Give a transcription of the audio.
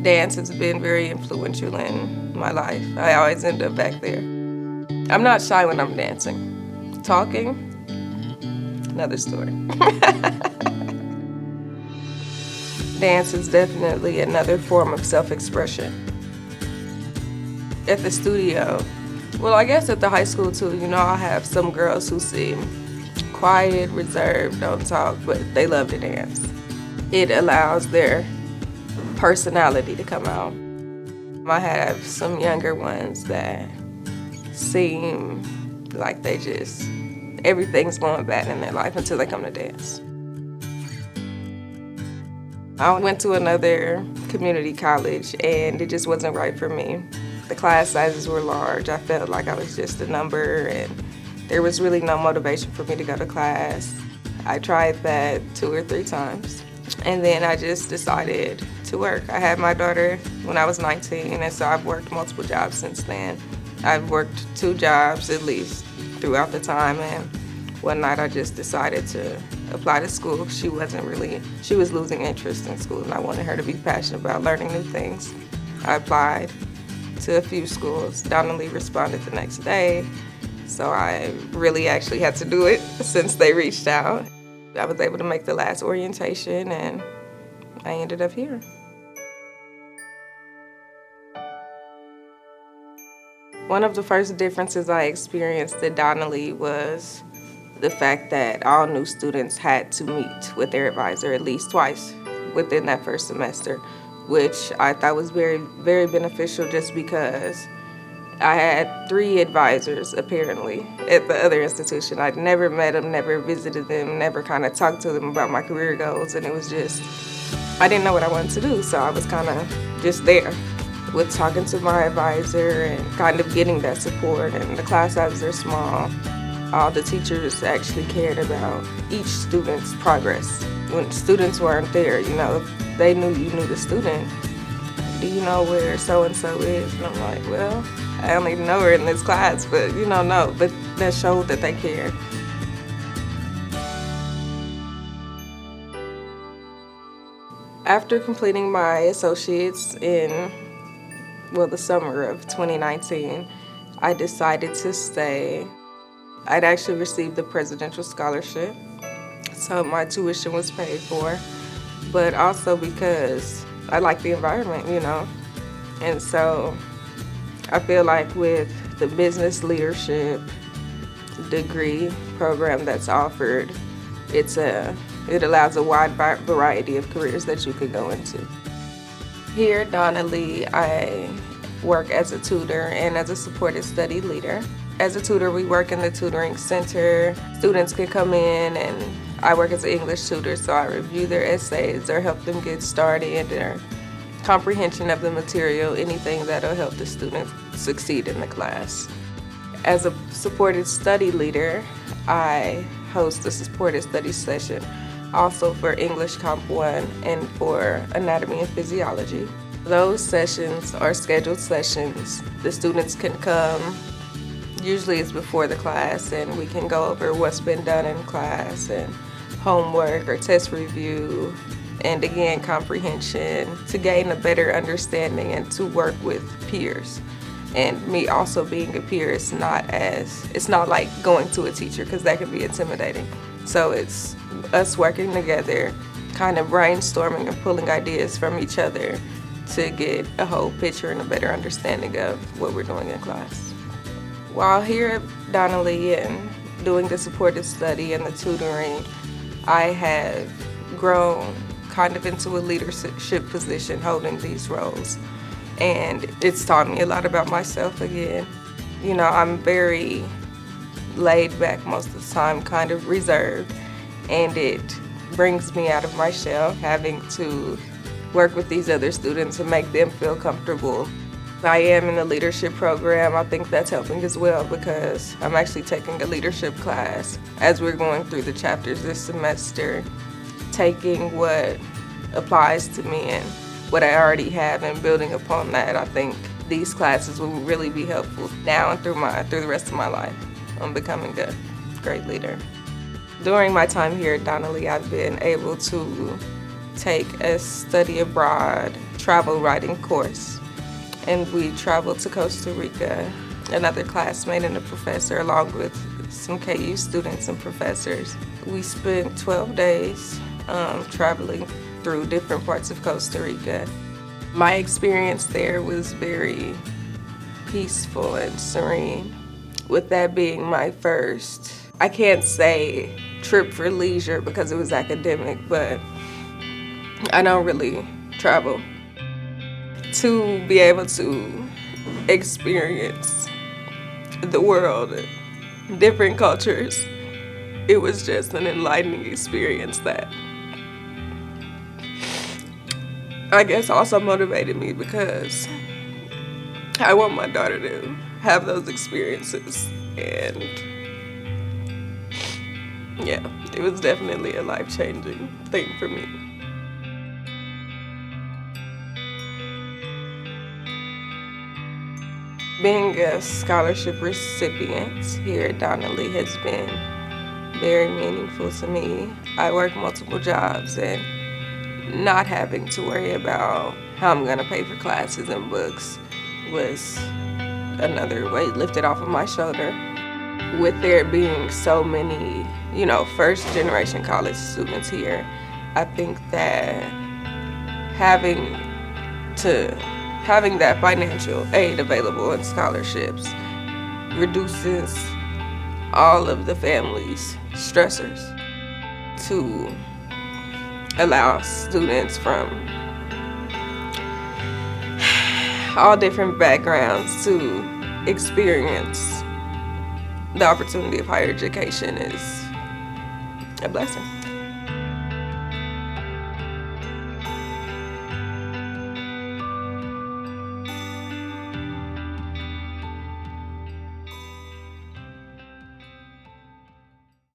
Dance has been very influential in my life. I always end up back there. I'm not shy when I'm dancing. Talking, another story. Dance is definitely another form of self-expression. At the studio, well, I guess at the high school too, I'll have some girls who seem quiet, reserved, don't talk, but they love to dance. It allows their personality to come out. I have some younger ones that seem like everything's going bad in their life until they come to dance. I went to another community college and it just wasn't right for me. The class sizes were large. I felt like I was just a number and there was really no motivation for me to go to class. I tried that 2 or 3 times and then I just decided to work. I had my daughter when I was 19 and so I've worked multiple jobs since then. I've worked 2 jobs at least throughout the time and one night I just decided to apply to school. She was losing interest in school and I wanted her to be passionate about learning new things. I applied to a few schools. Donnelly responded the next day, so I really actually had to do it since they reached out. I was able to make the last orientation and I ended up here. One of the first differences I experienced at Donnelly was the fact that all new students had to meet with their advisor at least twice within that first semester, which I thought was very, very beneficial just because I had 3 advisors apparently at the other institution. I'd never met them, never visited them, never kind of talked to them about my career goals, and it was just, I didn't know what I wanted to do, so I was kind of just there with talking to my advisor and kind of getting that support, and the class sizes are small. All the teachers actually cared about each student's progress. When students weren't there, if they knew you knew the student, do you know where so-and-so is? And I'm like, well, I only know her in this class, but no, but that showed that they cared. After completing my associates in, the summer of 2019, I decided to stay. I'd actually received the presidential scholarship, so my tuition was paid for, but also because I like the environment, and so I feel like with the business leadership degree program that's offered, it allows a wide variety of careers that you could go into. Here at Donnelly, I work as a tutor and as a supported study leader. As a tutor, we work in the tutoring center. Students can come in and I work as an English tutor, so I review their essays or help them get started or comprehension of the material, anything that'll help the student succeed in the class. As a supported study leader, I host a supported study session also for English Comp 1 and for Anatomy and Physiology. Those sessions are scheduled sessions. The students can come. Usually it's before the class and we can go over what's been done in class and homework or test review and again comprehension to gain a better understanding and to work with peers. And me also being a peer it's not like going to a teacher because that can be intimidating. So it's us working together, kind of brainstorming and pulling ideas from each other to get a whole picture and a better understanding of what we're doing in class. While here at Donnelly and doing the supported study and the tutoring, I have grown kind of into a leadership position holding these roles. And it's taught me a lot about myself again. I'm very laid back most of the time, kind of reserved, and it brings me out of my shell having to work with these other students and make them feel comfortable. I am in the leadership program. I think that's helping as well because I'm actually taking a leadership class as we're going through the chapters this semester, taking what applies to me and what I already have and building upon that. I think these classes will really be helpful now and through the rest of my life on becoming a great leader. During my time here at Donnelly, I've been able to take a study abroad travel writing course. And we traveled to Costa Rica, another classmate and a professor, along with some KU students and professors. We spent 12 days traveling through different parts of Costa Rica. My experience there was very peaceful and serene. With that being my first, I can't say trip for leisure because it was academic, but I don't really travel. To be able to experience the world, different cultures, it was just an enlightening experience that I guess also motivated me because I want my daughter to have those experiences. And yeah, it was definitely a life-changing thing for me. Being a scholarship recipient here at Donnelly has been very meaningful to me. I work multiple jobs, and not having to worry about how I'm gonna pay for classes and books was another weight lifted off of my shoulder. With there being so many, first generation college students here, I think that having that financial aid available in scholarships reduces all of the family's stressors to allow students from all different backgrounds to experience the opportunity of higher education is a blessing.